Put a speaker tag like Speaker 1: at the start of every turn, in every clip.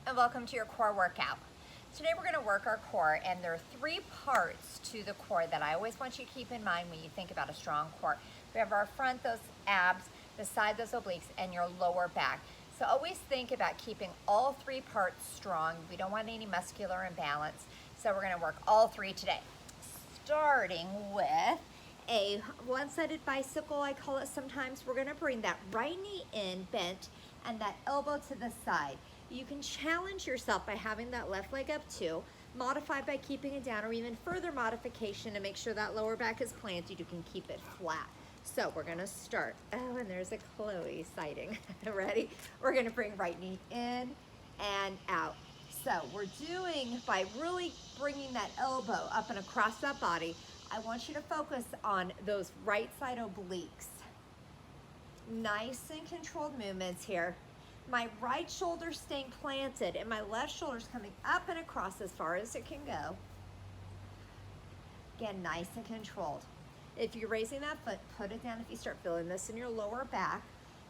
Speaker 1: and welcome to your core workout. Today we're going to work our core, and there are 3 parts to the core that I always want you to keep in mind when you think about a strong core. We have our front, those abs, the side, those obliques, and your lower back. So always think about keeping all 3 parts strong. We don't want any muscular imbalance, so we're going to work all 3 today. Starting with a one-sided bicycle, I call it sometimes. We're going to bring that right knee in, bent, and that elbow to the side. You can challenge yourself by having that left leg up too, modify by keeping it down, or even further modification to make sure that lower back is planted, you can keep it flat. So we're gonna start. Oh, and there's a Chloe sighting. Ready? We're gonna bring right knee in and out. So we're doing, by really bringing that elbow up and across that body, I want you to focus on those right side obliques. Nice and controlled movements here. My right shoulder staying planted and my left shoulder's coming up and across as far as it can go. Again, nice and controlled. If you're raising that foot, put it down if you start feeling this in your lower back,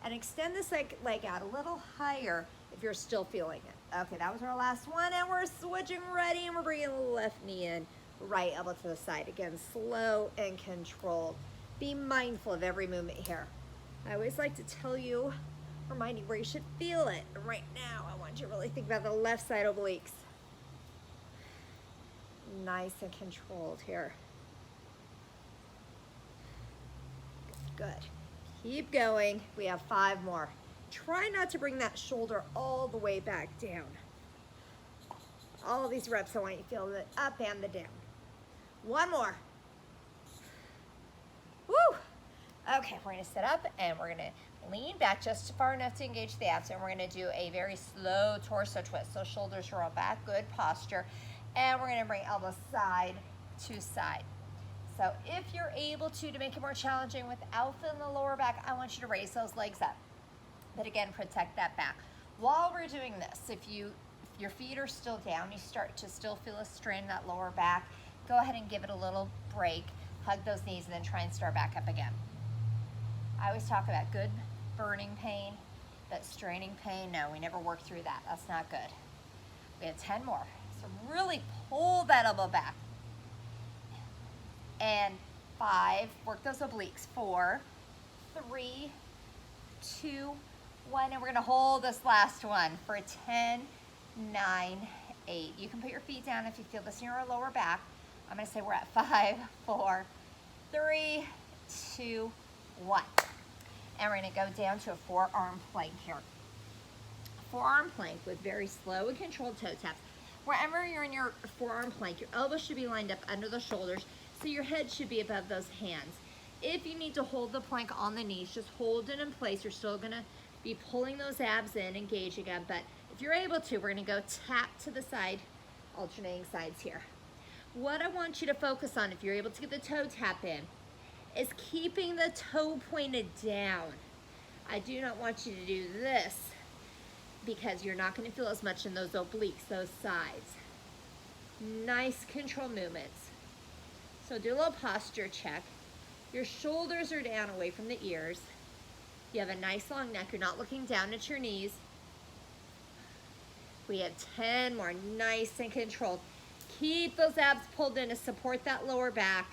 Speaker 1: and extend this leg out a little higher if you're still feeling it. Okay, that was our last one, and we're switching ready, and we're bringing the left knee in, right elbow to the side. Again, slow and controlled. Be mindful of every movement here. I always like to tell you, remind you where you should feel it. Right now, I want you to really think about the left side obliques. Nice and controlled here. Good. Keep going. We have 5 more. Try not to bring that shoulder all the way back down. All these reps, I want you to feel the up and the down. 1 more. Woo! Okay, we're gonna sit up and we're gonna lean back just far enough to engage the abs, and we're gonna do a very slow torso twist. So shoulders roll back, good posture. And we're gonna bring elbows side to side. So if you're able to make it more challenging without feeling the lower back, I want you to raise those legs up. But again, protect that back. While we're doing this, if your feet are still down, you start to still feel a strain in that lower back, go ahead and give it a little break, hug those knees, and then try and start back up again. I always talk about good burning pain, but straining pain, no, we never work through that. That's not good. We have 10 more. So really pull that elbow back. And 5, work those obliques. 4, 3, 2, 1, and we're gonna hold this last one for 10, 9, 8. You can put your feet down if you feel this in your lower back. I'm gonna say we're at 5, 4, 3, 2, 1. And we're gonna go down to a forearm plank here. Forearm plank with very slow and controlled toe taps. Wherever you're in your forearm plank, your elbows should be lined up under the shoulders, so your head should be above those hands. If you need to hold the plank on the knees, just hold it in place. You're still gonna be pulling those abs in, engaging them, but if you're able to, we're gonna go tap to the side, alternating sides here. What I want you to focus on, if you're able to get the toe tap in, is keeping the toe pointed down. I do not want you to do this because you're not gonna feel as much in those obliques, those sides. Nice control movements. So do a little posture check. Your shoulders are down away from the ears. You have a nice long neck. You're not looking down at your knees. We have 10 more, nice and controlled. Keep those abs pulled in to support that lower back.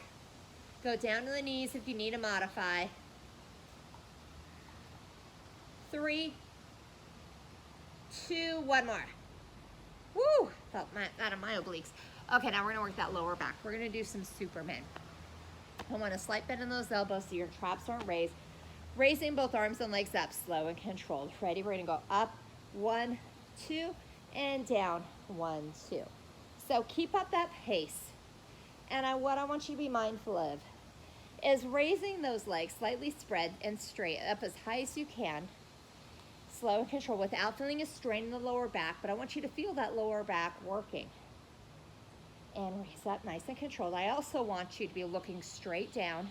Speaker 1: Go down to the knees if you need to modify. 3, 2, 1 more. Woo! Felt out of my obliques. Okay, now we're gonna work that lower back. We're gonna do some Superman. I want a slight bend in those elbows so your traps aren't raised. Raising both arms and legs up, slow and controlled. Ready? We're gonna go up, 1, 2, and down, 1, 2. So keep up that pace. And what I want you to be mindful of is raising those legs slightly spread and straight up as high as you can. Slow and controlled without feeling a strain in the lower back, but I want you to feel that lower back working. And raise up nice and controlled. I also want you to be looking straight down.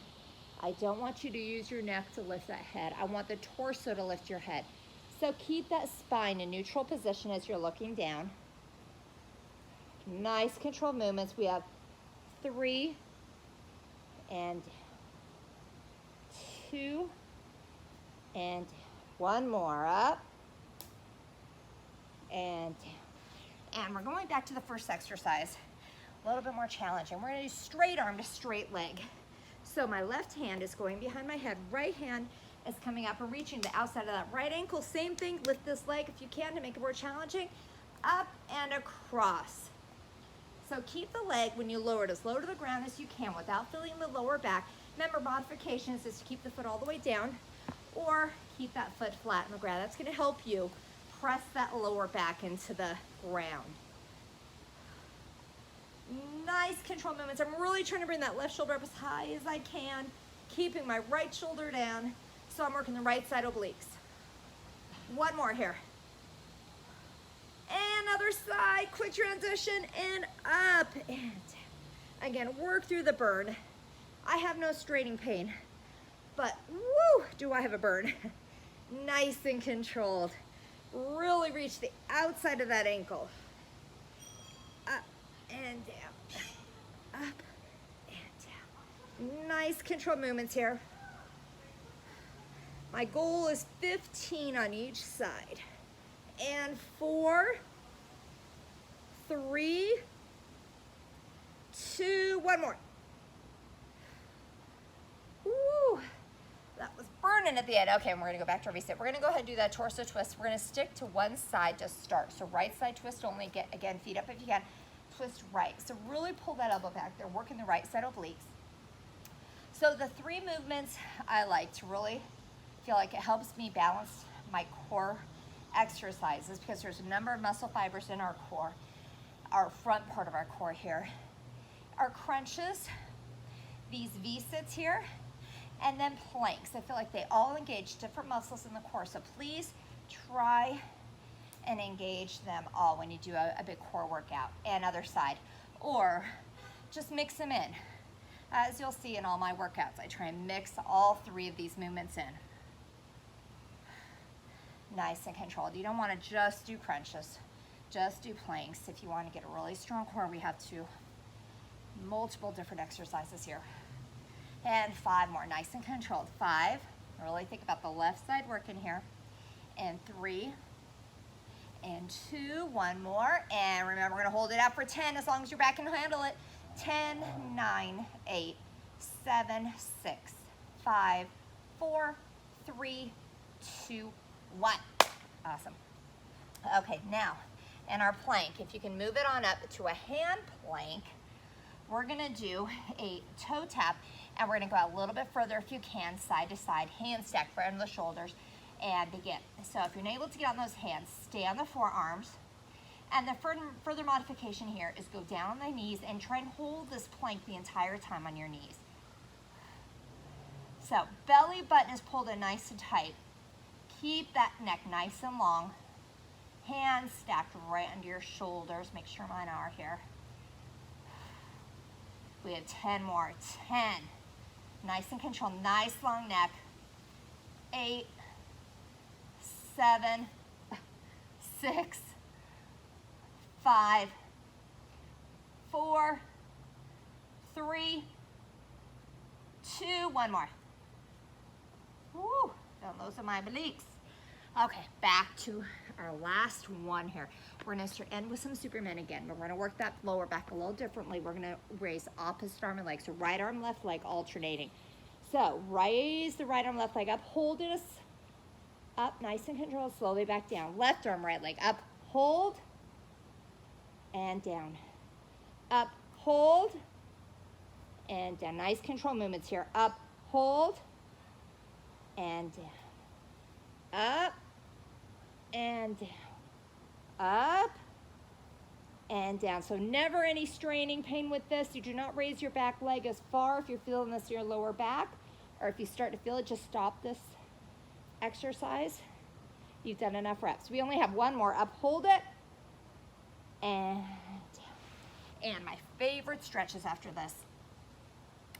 Speaker 1: I don't want you to use your neck to lift that head. I want the torso to lift your head. So keep that spine in neutral position as you're looking down. Nice controlled movements. We have 3 and 2 and 1 more. Up and down. And we're going back to the first exercise, a little bit more challenging. We're gonna do straight arm to straight leg. So my left hand is going behind my head, right hand is coming up and reaching the outside of that right ankle. Same thing, lift this leg if you can to make it more challenging. Up and across. So keep the leg when you lower it as low to the ground as you can without feeling the lower back. Remember, modifications is to keep the foot all the way down or keep that foot flat on the ground. That's gonna help you press that lower back into the ground. Nice control movements. I'm really trying to bring that left shoulder up as high as I can, keeping my right shoulder down, so I'm working the right side obliques. One more here. And other side, quick transition, and up and down. Again, work through the burn. I have no straining pain, but woo, do I have a burn. Nice and controlled. Really reach the outside of that ankle. Up and down, up and down. Nice control movements here. My goal is 15 on each side. And 4, 3, 2, one more. Woo, that was burning at the end. Okay, and we're gonna go back to our reset. We're gonna go ahead and do that torso twist. We're gonna stick to one side to start. So right side twist only, get, again, feet up if you can. Twist right. So really pull that elbow back. They're working the right side obliques. So the 3 movements I like to really feel like it helps me balance my core exercises because there's a number of muscle fibers in our core, our front part of our core here. Our crunches, these V-sits here, and then planks. I feel like they all engage different muscles in the core. So please try and engage them all when you do a big core workout. And other side, or just mix them in. As you'll see in all my workouts, I try and mix all 3 of these movements in. Nice and controlled. You don't want to just do crunches, just do planks. If you want to get a really strong core, we have multiple different exercises here. And 5 more, nice and controlled. 5, really think about the left side working here. And 3, and 2, one more. And remember, we're gonna hold it out for 10 as long as your back can handle it. 10, 9, 8, 7, 6, 5, 4, 3, 2, 1. Awesome. Okay, now in our plank, if you can move it on up to a hand plank, we're gonna do a toe tap and we're gonna go a little bit further if you can, side to side, hand stack right on the shoulders and begin. So if you're not able to get on those hands, stay on the forearms. And the further modification here is go down on the knees and try and hold this plank the entire time on your knees. So belly button is pulled in nice and tight. Keep that neck nice and long. Hands stacked right under your shoulders. Make sure mine are here. We have 10 more. 10. Nice and controlled. Nice long neck. 8, 7, 6, 5, 4, 3, 2, one more. Woo, those are my obliques. Okay, back to our last one here. We're gonna end with some Superman again, but we're gonna work that lower back a little differently. We're gonna raise opposite arm and leg, so right arm, left leg alternating. So raise the right arm, left leg up, hold it up, nice and controlled, slowly back down. Left arm, right leg up, hold, and down. Up, hold, and down. Nice control movements here. Up, hold, and down. Up, and down. Up, and down. So never any straining pain with this. You do not raise your back leg as far if you're feeling this in your lower back, or if you start to feel it, just stop this exercise. You've done enough reps. We only have one more. Up, hold it, and down. And my favorite stretches after this.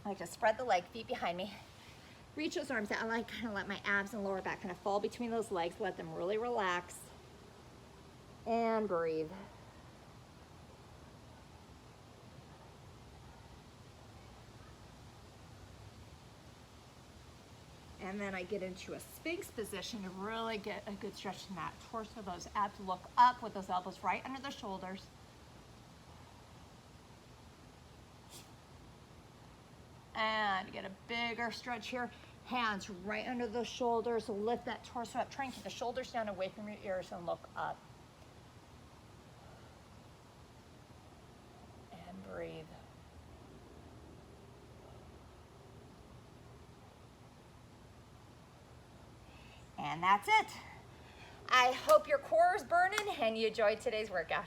Speaker 1: I like to spread the leg, feet behind me. Reach those arms out. I like kind of let my abs and lower back kind of fall between those legs. Let them really relax. And breathe. And then I get into a Sphinx position to really get a good stretch in that torso, those abs. Look up with those elbows right under the shoulders. And get a bigger stretch here. Hands right under those shoulders. So lift that torso up. Try and keep the shoulders down away from your ears and look up. And breathe. And that's it. I hope your core is burning and you enjoyed today's workout.